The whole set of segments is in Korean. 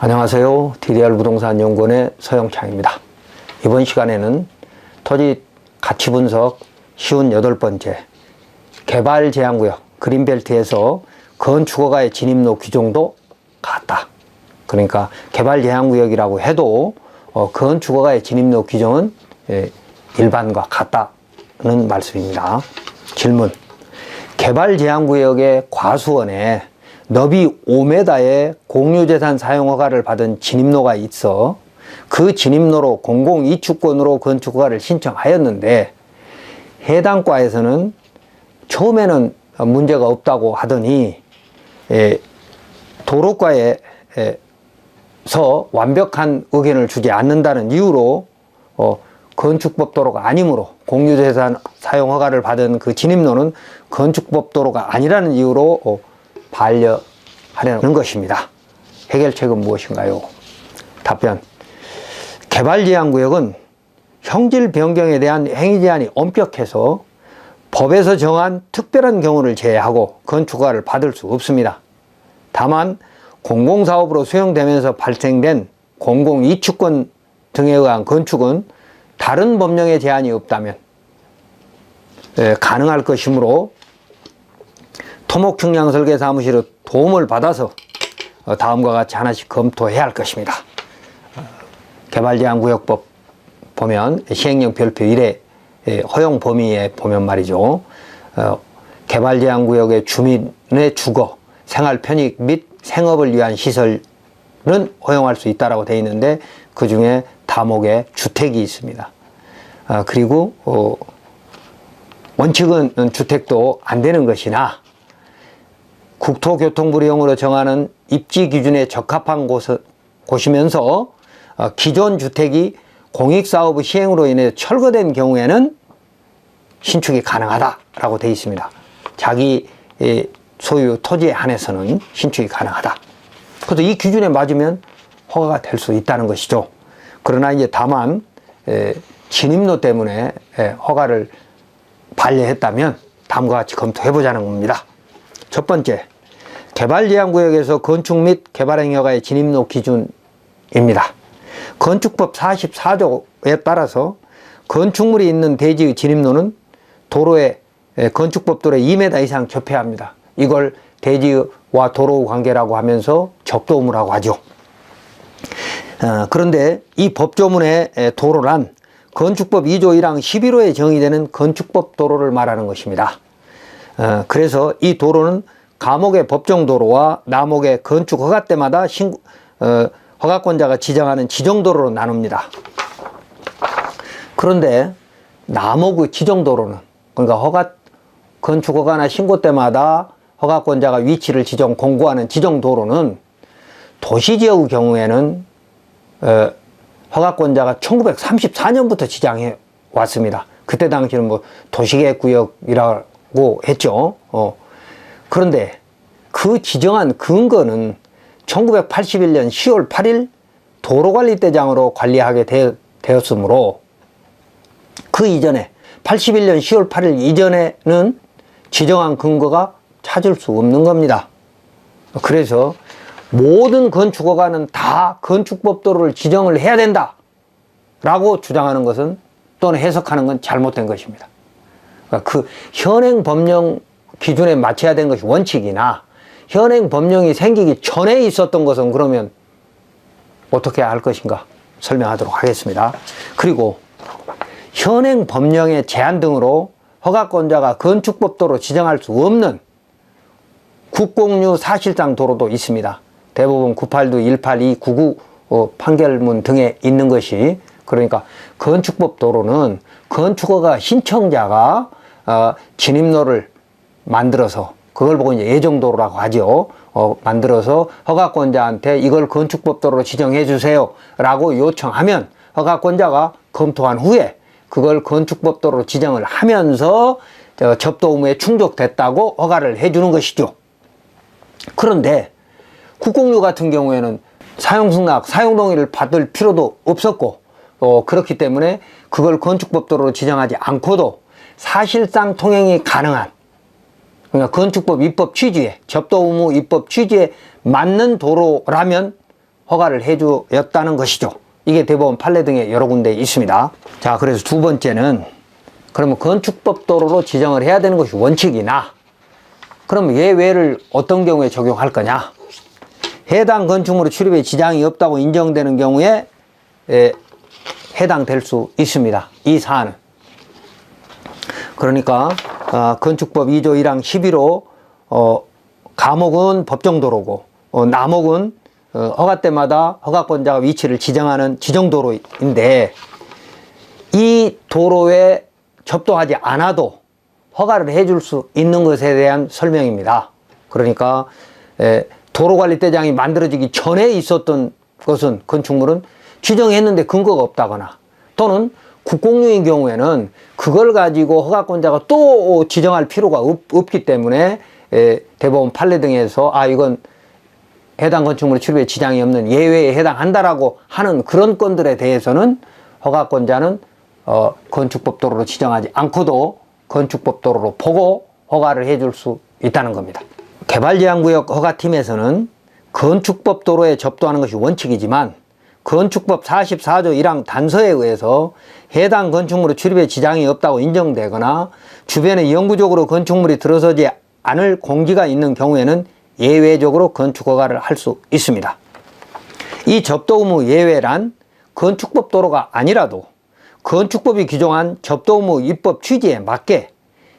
안녕하세요. DDR 부동산 연구원의 서영창입니다. 이번 시간에는 토지 가치 분석 쉬운 8번째, 개발 제한구역 그린벨트에서 건축허가의 진입로 규정도 같다. 그러니까 개발 제한구역이라고 해도 건축허가의 진입로 규정은 일반과 같다는 말씀입니다. 질문: 개발 제한구역의 과수원에 너비 5m의 공유재산 사용허가를 받은 진입로가 있어 그 진입로로 공공이축권으로 건축허가를 신청하였는데, 해당 과에서는 처음에는 문제가 없다고 하더니 도로과에서 완벽한 의견을 주지 않는다는 이유로 건축법 도로가 아니므로 공유재산 사용허가를 받은 그 진입로는 건축법 도로가 아니라는 이유로 반려하려는 것입니다. 해결책은 무엇인가요? 답변: 개발 제한구역은 형질 변경에 대한 행위 제한이 엄격해서 법에서 정한 특별한 경우를 제외하고 건축허가를 받을 수 없습니다. 다만 공공사업으로 수용되면서 발생된 공공이축권 등에 의한 건축은 다른 법령의 제한이 없다면 가능할 것이므로 토목측량설계사무실의 도움을 받아서 다음과 같이 하나씩 검토해야 할 것입니다. 개발제한구역법 보면 시행령 별표 1의 허용 범위에 보면 말이죠, 개발제한구역의 주민의 주거, 생활 편익 및 생업을 위한 시설은 허용할 수 있다고 되어 있는데, 그 중에 다목에 주택이 있습니다. 그리고 원칙은 주택도 안 되는 것이나 국토교통부령으로 정하는 입지 기준에 적합한 곳이면서 기존 주택이 공익사업의 시행으로 인해 철거된 경우에는 신축이 가능하다라고 되어 있습니다. 자기 소유 토지에 한해서는 신축이 가능하다. 그래서 이 기준에 맞으면 허가가 될 수 있다는 것이죠. 그러나 이제 다만 진입로 때문에 허가를 반려했다면 다음과 같이 검토해 보자는 겁니다. 첫 번째, 개발제한구역에서 건축 및 개발행위허가의 진입로 기준입니다. 건축법 44조에 따라서 건축물이 있는 대지의 진입로는 도로에 건축법 도로에 2m 이상 접해야 합니다. 이걸 대지와 도로의 관계라고 하면서 접도문이라고 하죠. 그런데 이 법조문의 도로란 건축법 2조 1항 11호에 정의되는 건축법 도로를 말하는 것입니다. 그래서 이 도로는 가목의 법정도로와 나목의 건축허가 때마다 허가권자가 지정하는 지정도로로 나눕니다. 그런데 나목의 지정도로는, 그러니까 건축허가나 신고 때마다 허가권자가 위치를 공고하는 지정도로는 도시지역의 경우에는 허가권자가 1934년부터 지정해 왔습니다. 그때 당시는 뭐 도시계획구역이라고 했죠. 그런데 그 지정한 근거는 1981년 10월 8일 도로관리대장으로 관리하게 되었으므로, 그 이전에 81년 10월 8일 이전에는 지정한 근거가 찾을 수 없는 겁니다. 그래서 모든 건축허가는 다 건축법 도로를 지정을 해야 된다 라고 주장하는 것은, 또는 해석하는 건 잘못된 것입니다. 그러니까 그 현행 법령 기준에 맞춰야 되는 것이 원칙이나, 현행 법령이 생기기 전에 있었던 것은 그러면 어떻게 할 것인가 설명하도록 하겠습니다. 그리고 현행 법령의 제한 등으로 허가권자가 건축법도로 지정할 수 없는 국공유 사실상 도로도 있습니다. 대부분 982, 182, 99 판결문 등에 있는 것이, 그러니까 건축법 도로는 건축허가 신청자가 진입로를 만들어서, 그걸 보고 이제 예정도로라고 하죠. 만들어서 허가권자한테 이걸 건축법 도로로 지정해 주세요 라고 요청하면 허가권자가 검토한 후에 그걸 건축법 도로로 지정을 하면서 접도 의무에 충족됐다고 허가를 해 주는 것이죠. 그런데 국공유 같은 경우에는 사용승낙, 사용동의를 받을 필요도 없었고, 그렇기 때문에 그걸 건축법 도로로 지정하지 않고도 사실상 통행이 가능한, 그러니까 건축법 입법 취지에, 접도 의무 입법 취지에 맞는 도로라면 허가를 해주었다는 것이죠. 이게 대법원 판례 등에 여러 군데 있습니다. 자, 그래서 두 번째는 그러면 건축법 도로로 지정을 해야 되는 것이 원칙이나 그럼 예외를 어떤 경우에 적용할 거냐? 해당 건축물의 출입에 지장이 없다고 인정되는 경우에 해당될 수 있습니다. 이 사안은. 그러니까 건축법 2조 1항 11호 가목은 법정도로고 남목은 허가 때마다 허가권자가 위치를 지정하는 지정도로인데 이 도로에 접도하지 않아도 허가를 해줄 수 있는 것에 대한 설명입니다. 그러니까 도로관리대장이 만들어지기 전에 있었던 것은 건축물은 지정했는데 근거가 없다거나 또는 국공유인 경우에는 그걸 가지고 허가권자가 또 지정할 필요가 없기 때문에 대법원 판례 등에서 이건 해당 건축물의 출입에 지장이 없는 예외에 해당한다라고 하는 그런 건들에 대해서는 허가권자는 건축법 도로로 지정하지 않고도 건축법 도로로 보고 허가를 해줄 수 있다는 겁니다. 개발제한구역 허가팀에서는 건축법 도로에 접도하는 것이 원칙이지만 건축법 44조 1항 단서에 의해서 해당 건축물의 출입에 지장이 없다고 인정되거나 주변에 영구적으로 건축물이 들어서지 않을 공기가 있는 경우에는 예외적으로 건축허가를 할 수 있습니다. 이 접도 의무 예외란 건축법 도로가 아니라도 건축법이 규정한 접도 의무 입법 취지에 맞게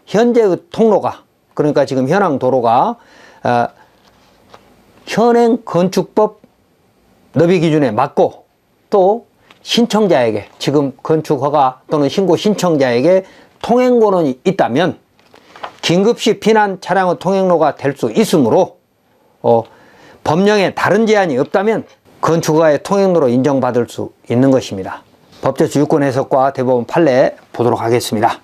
현재의 통로가 그러니까 지금 현행 도로가 현행 건축법 너비 기준에 맞고 또 신청자에게 지금 건축허가 또는 신고 신청자에게 통행권이 있다면 긴급시 피난 차량의 통행로가 될 수 있으므로 법령에 다른 제한이 없다면 건축허가의 통행로로 인정받을 수 있는 것입니다. 법제처 유권 해석과 대법원 판례 보도록 하겠습니다.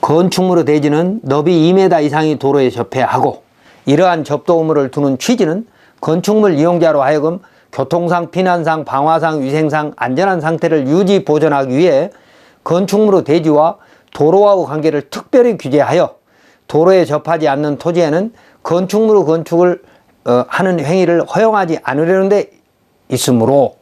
건축물의 대지는 너비 2m 이상의 도로에 접해야 하고 이러한 접도 의무를 두는 취지는 건축물 이용자로 하여금 교통상, 피난상, 방화상, 위생상 안전한 상태를 유지 보존하기 위해 건축물의 대지와 도로와의 관계를 특별히 규제하여 도로에 접하지 않는 토지에는 건축물의 건축을 하는 행위를 허용하지 않으려는 데 있으므로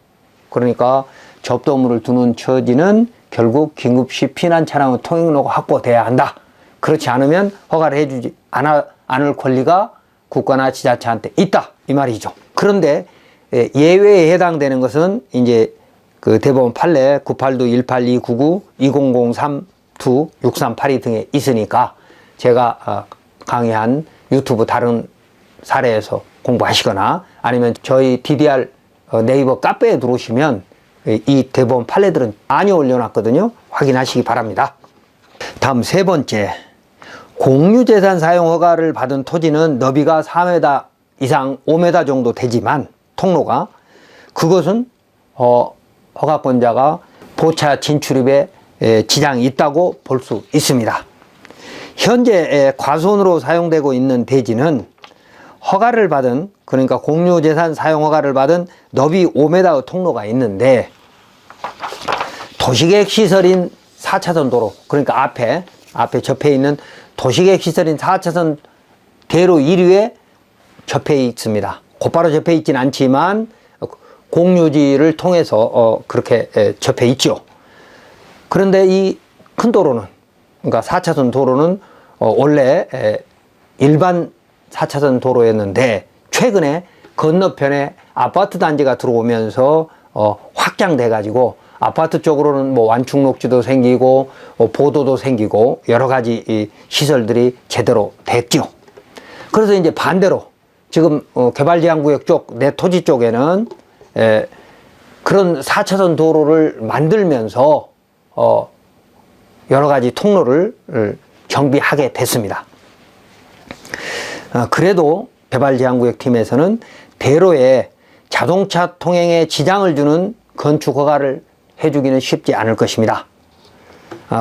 그러니까 접도 의무를 두는 처지는 결국 긴급시 피난 차량의 통행로가 확보돼야 한다. 그렇지 않으면 허가를 해주지 않을 권리가 국가나 지자체한테 있다. 이 말이죠. 그런데 예외에 해당되는 것은 이제 그 대법원 판례 982, 18299, 2003, 2, 6382 등에 있으니까 제가 강의한 유튜브 다른 사례에서 공부하시거나 아니면 저희 DDR 네이버 카페에 들어오시면 이 대법원 판례들은 많이 올려놨거든요. 확인하시기 바랍니다. 다음 세 번째, 공유재산 사용 허가를 받은 토지는 너비가 4m 이상 5m 정도 되지만 통로가 그것은 허가권자가 보차 진출입에 지장이 있다고 볼 수 있습니다. 현재 과손으로 사용되고 있는 대지는 허가를 받은 그러니까 공유재산 사용 허가를 받은 너비 5m의 통로가 있는데 도시계획 시설인 4차선 도로 그러니까 앞에 접해 있는 도시계획 시설인 4차선 대로 1위에 접해 있습니다. 곧바로 접해 있진 않지만 공유지를 통해서 그렇게 접해 있죠. 그런데 이 큰 도로는 그러니까 4차선 도로는 원래 일반 4차선 도로였는데 최근에 건너편에 아파트 단지가 들어오면서 확장돼 가지고 아파트 쪽으로는 뭐 완충녹지도 생기고 보도도 생기고 여러 가지 이 시설들이 제대로 됐죠. 그래서 이제 반대로 지금 개발제한구역 쪽 내 토지 쪽에는 그런 4차선 도로를 만들면서 여러 가지 통로를 정비하게 됐습니다. 그래도 개발제한구역 팀에서는 대로에 자동차 통행에 지장을 주는 건축 허가를 해주기는 쉽지 않을 것입니다.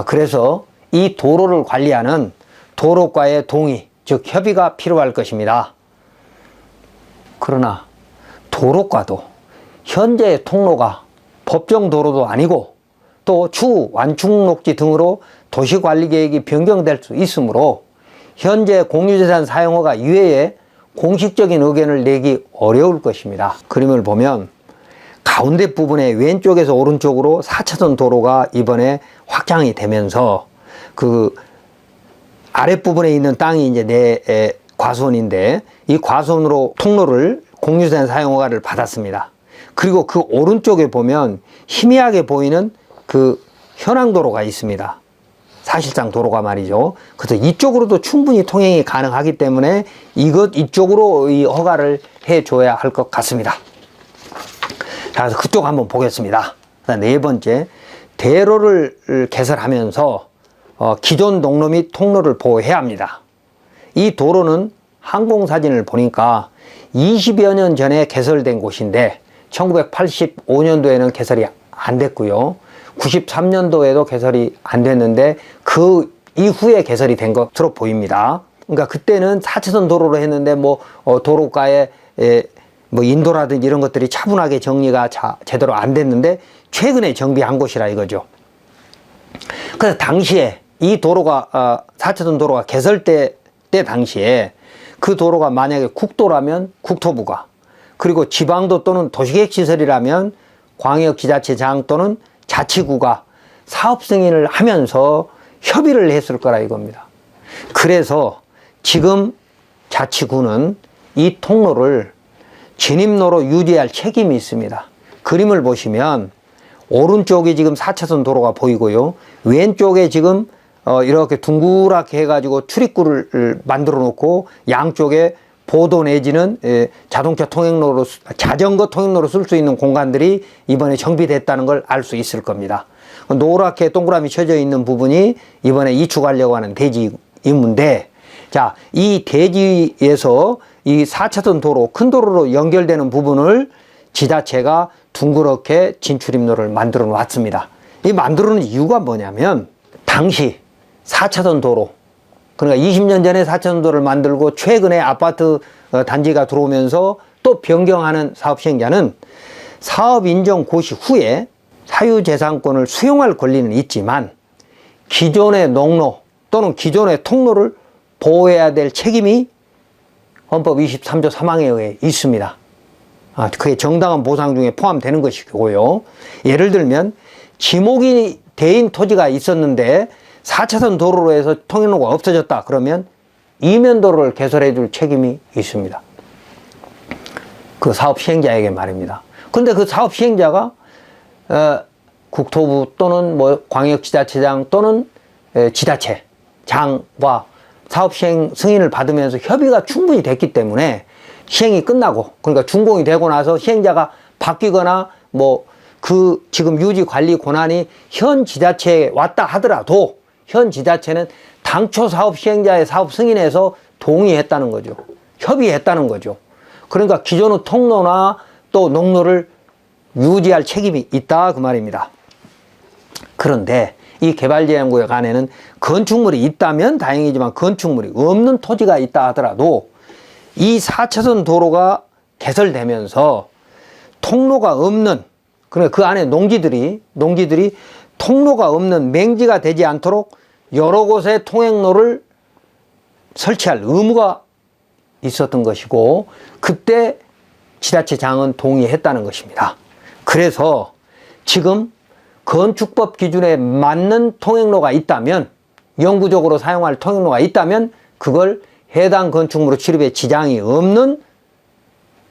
그래서 이 도로를 관리하는 도로과의 동의, 즉 협의가 필요할 것입니다. 그러나 도로과도 현재의 통로가 법정 도로도 아니고 또 추후 완충녹지 등으로 도시관리계획이 변경될 수 있으므로 현재 공유재산 사용허가 이외에 공식적인 의견을 내기 어려울 것입니다. 그림을 보면 가운데 부분에 왼쪽에서 오른쪽으로 4차선 도로가 이번에 확장이 되면서 그 아랫부분에 있는 땅이 이제 내 과수원인데 이 과수원으로 통로를 공유된 사용허가를 받았습니다. 그리고 그 오른쪽에 보면 희미하게 보이는 그 현황도로가 있습니다. 사실상 도로가 말이죠. 그래서 이쪽으로도 충분히 통행이 가능하기 때문에 이쪽으로 이 허가를 해줘야 할 것 같습니다. 자, 그래서 그쪽 한번 보겠습니다. 네 번째, 대로를 개설하면서 기존 농로 및 통로를 보호해야 합니다. 이 도로는 항공사진을 보니까 20여 년 전에 개설된 곳인데 1985년도에는 개설이 안 됐고요. 93년도에도 개설이 안 됐는데 그 이후에 개설이 된 것으로 보입니다. 그러니까 그때는 4차선 도로로 했는데 도로가에 인도라든지 이런 것들이 차분하게 정리가 제대로 안 됐는데 최근에 정비한 곳이라 이거죠. 그래서 당시에 이 도로가 4차선 도로가 개설될 때 당시에 그 도로가 만약에 국도라면 국토부가, 그리고 지방도 또는 도시계획시설이라면 광역지자체장 또는 자치구가 사업 승인을 하면서 협의를 했을 거라 이겁니다. 그래서 지금 자치구는 이 통로를 진입로로 유지할 책임이 있습니다. 그림을 보시면 오른쪽이 지금 4차선 도로가 보이고요. 왼쪽에 지금 이렇게 둥그랗게 해가지고 출입구를 만들어 놓고 양쪽에 보도 내지는 자동차 통행로로, 자전거 통행로로 쓸 수 있는 공간들이 이번에 정비됐다는 걸 알 수 있을 겁니다. 노랗게 동그라미 쳐져 있는 부분이 이번에 이축하려고 하는 대지 임무인데, 자, 이 대지에서 이 4차선 도로, 큰 도로로 연결되는 부분을 지자체가 둥그렇게 진출입로를 만들어 놨습니다. 이 만들어 놓은 이유가 뭐냐면, 당시 4차선 도로, 그러니까 20년 전에 4차선 도로를 만들고 최근에 아파트 단지가 들어오면서 또 변경하는 사업 시행자는 사업 인정 고시 후에 사유재산권을 수용할 권리는 있지만 기존의 농로 또는 기존의 통로를 보호해야 될 책임이 헌법 23조 3항에 의해 있습니다. 그게 정당한 보상 중에 포함되는 것이고요. 예를 들면 지목이 대인 토지가 있었는데 4차선 도로로 해서 통행로가 없어졌다 그러면 이면도로를 개설해 줄 책임이 있습니다. 그 사업 시행자에게 말입니다. 근데 그 사업 시행자가 국토부 또는 광역지자체장 또는 지자체장과 사업 시행 승인을 받으면서 협의가 충분히 됐기 때문에 시행이 끝나고, 그러니까 준공이 되고 나서 시행자가 바뀌거나 그 지금 유지 관리 권한이 현 지자체에 왔다 하더라도 현 지자체는 당초 사업 시행자의 사업 승인에서 동의했다는 거죠. 협의했다는 거죠. 그러니까 기존의 통로나 또 농로를 유지할 책임이 있다 그 말입니다. 그런데 이 개발제한구역 안에는 건축물이 있다면 다행이지만 건축물이 없는 토지가 있다 하더라도 이 4차선 도로가 개설되면서 통로가 없는, 그러니까 그 안에 농지들이 통로가 없는 맹지가 되지 않도록 여러 곳에 통행로를 설치할 의무가 있었던 것이고, 그때 지자체장은 동의했다는 것입니다. 그래서 지금 건축법 기준에 맞는 통행로가 있다면, 영구적으로 사용할 통행로가 있다면 그걸 해당 건축물의 출입에 지장이 없는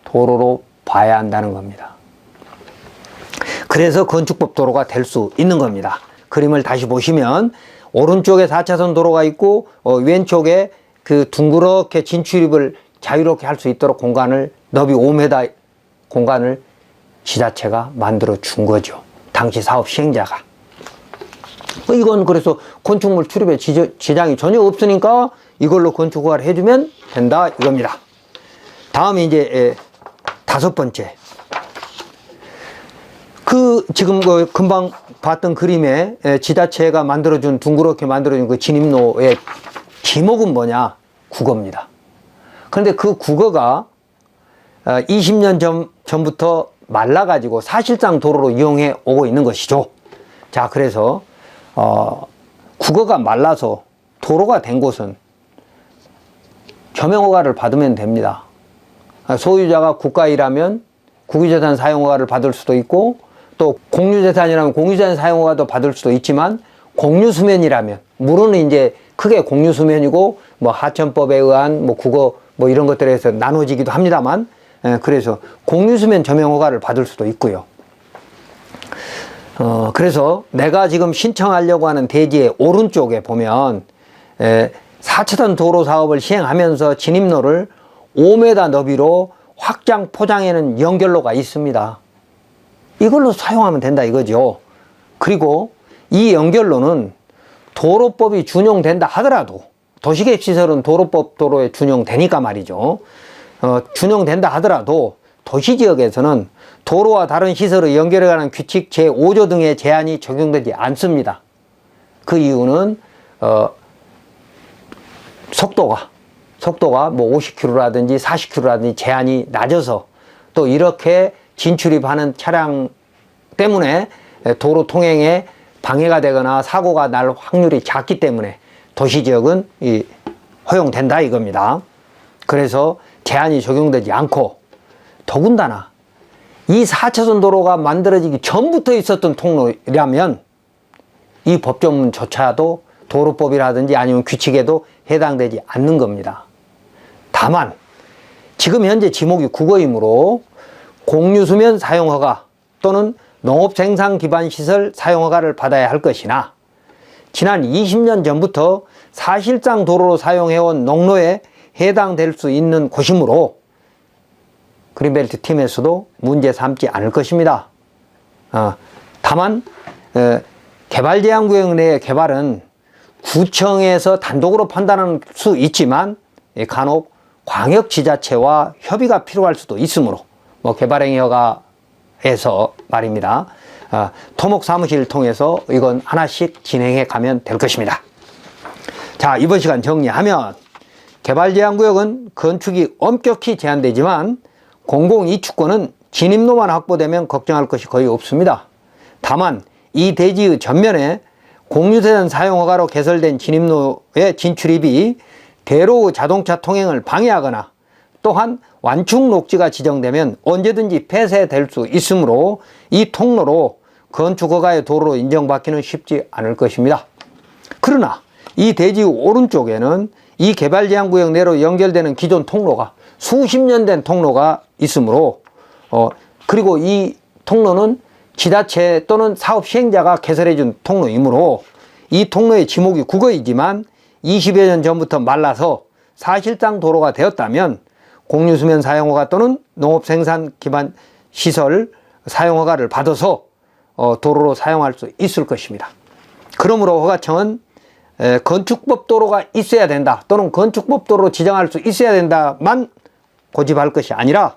도로로 봐야 한다는 겁니다. 그래서 건축법 도로가 될 수 있는 겁니다. 그림을 다시 보시면 오른쪽에 4차선 도로가 있고 왼쪽에 그 둥그렇게 진출입을 자유롭게 할 수 있도록 공간을, 너비 5m 공간을 지자체가 만들어 준 거죠. 당시 사업 시행자가. 이건 그래서 건축물 출입에 지장이 전혀 없으니까 이걸로 건축 허가를 해주면 된다 이겁니다. 다음에 이제 5번째. 지금 금방 봤던 그림에 지자체가 만들어준, 둥그렇게 만들어준 그 진입로의 지목은 뭐냐? 국어입니다. 그런데 그 국어가 20년 전부터 말라가지고 사실상 도로로 이용해 오고 있는 것이죠. 자, 그래서 국어가 말라서 도로가 된 곳은 겸용허가를 받으면 됩니다. 소유자가 국가이라면 국유재산 사용허가를 받을 수도 있고, 또 공유재산이라면 공유재산 사용허가도 받을 수도 있지만, 공유수면이라면, 물은 이제 크게 공유수면이고, 뭐 하천법에 의한 뭐 국어 뭐 이런 것들에 서 나눠지기도 합니다만, 그래서 공유수면 점용허가를 받을 수도 있고요. 그래서 내가 지금 신청하려고 하는 대지의 오른쪽에 보면 4차선 도로 사업을 시행하면서 진입로를 5m 너비로 확장 포장해놓은 연결로가 있습니다. 이걸로 사용하면 된다 이거죠. 그리고 이 연결로는 도로법이 준용된다 하더라도, 도시계획시설은 도로법 도로에 준용되니까 말이죠. 준용된다 하더라도 도시지역에서는 도로와 다른 시설을 연결해 가는 규칙 제5조 등의 제한이 적용되지 않습니다. 그 이유는 속도가 뭐 50km라든지 40km라든지 제한이 낮아서, 또 이렇게 진출입하는 차량 때문에 도로 통행에 방해가 되거나 사고가 날 확률이 작기 때문에 도시지역은 허용된다 이겁니다. 그래서 제한이 적용되지 않고, 더군다나 이 4차선 도로가 만들어지기 전부터 있었던 통로라면 이 법조문조차도 도로법이라든지 아니면 규칙에도 해당되지 않는 겁니다. 다만 지금 현재 지목이 국어이므로 공유수면 사용허가 또는 농업생산기반시설 사용허가를 받아야 할 것이나, 지난 20년 전부터 사실상 도로로 사용해온 농로에 해당될 수 있는 곳이므로 그린벨트 팀에서도 문제 삼지 않을 것입니다. 다만 개발제한구역 내의 개발은 구청에서 단독으로 판단할 수 있지만 간혹 광역지자체와 협의가 필요할 수도 있으므로, 뭐 개발행위허가에서 말입니다, 토목사무실을 통해서 이건 하나씩 진행해 가면 될 것입니다. 자, 이번 시간 정리하면, 개발제한구역은 건축이 엄격히 제한되지만 공공이축권은 진입로만 확보되면 걱정할 것이 거의 없습니다. 다만 이 대지의 전면에 공유재산 사용허가로 개설된 진입로의 진출입이 대로 자동차 통행을 방해하거나, 또한 완충 녹지가 지정되면 언제든지 폐쇄될 수 있으므로 이 통로로 건축허가의 도로로 인정받기는 쉽지 않을 것입니다. 그러나 이 대지 오른쪽에는 이 개발제한구역 내로 연결되는 기존 통로가 수십 년 된 통로가 있으므로, 그리고 이 통로는 지자체 또는 사업 시행자가 개설해 준 통로이므로 이 통로의 지목이 국어이지만 20여 년 전부터 말라서 사실상 도로가 되었다면 공유수면 사용허가 또는 농업생산기반시설 사용허가를 받아서 도로로 사용할 수 있을 것입니다. 그러므로 허가청은 건축법 도로가 있어야 된다 또는 건축법 도로로 지정할 수 있어야 된다만 고집할 것이 아니라,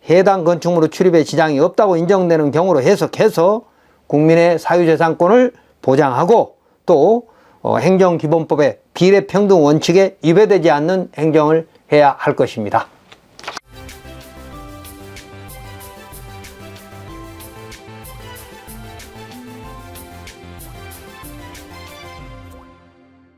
해당 건축물의 출입에 지장이 없다고 인정되는 경우로 해석해서 국민의 사유재산권을 보장하고, 또 행정기본법의 비례평등 원칙에 위배되지 않는 행정을 해야 할 것입니다.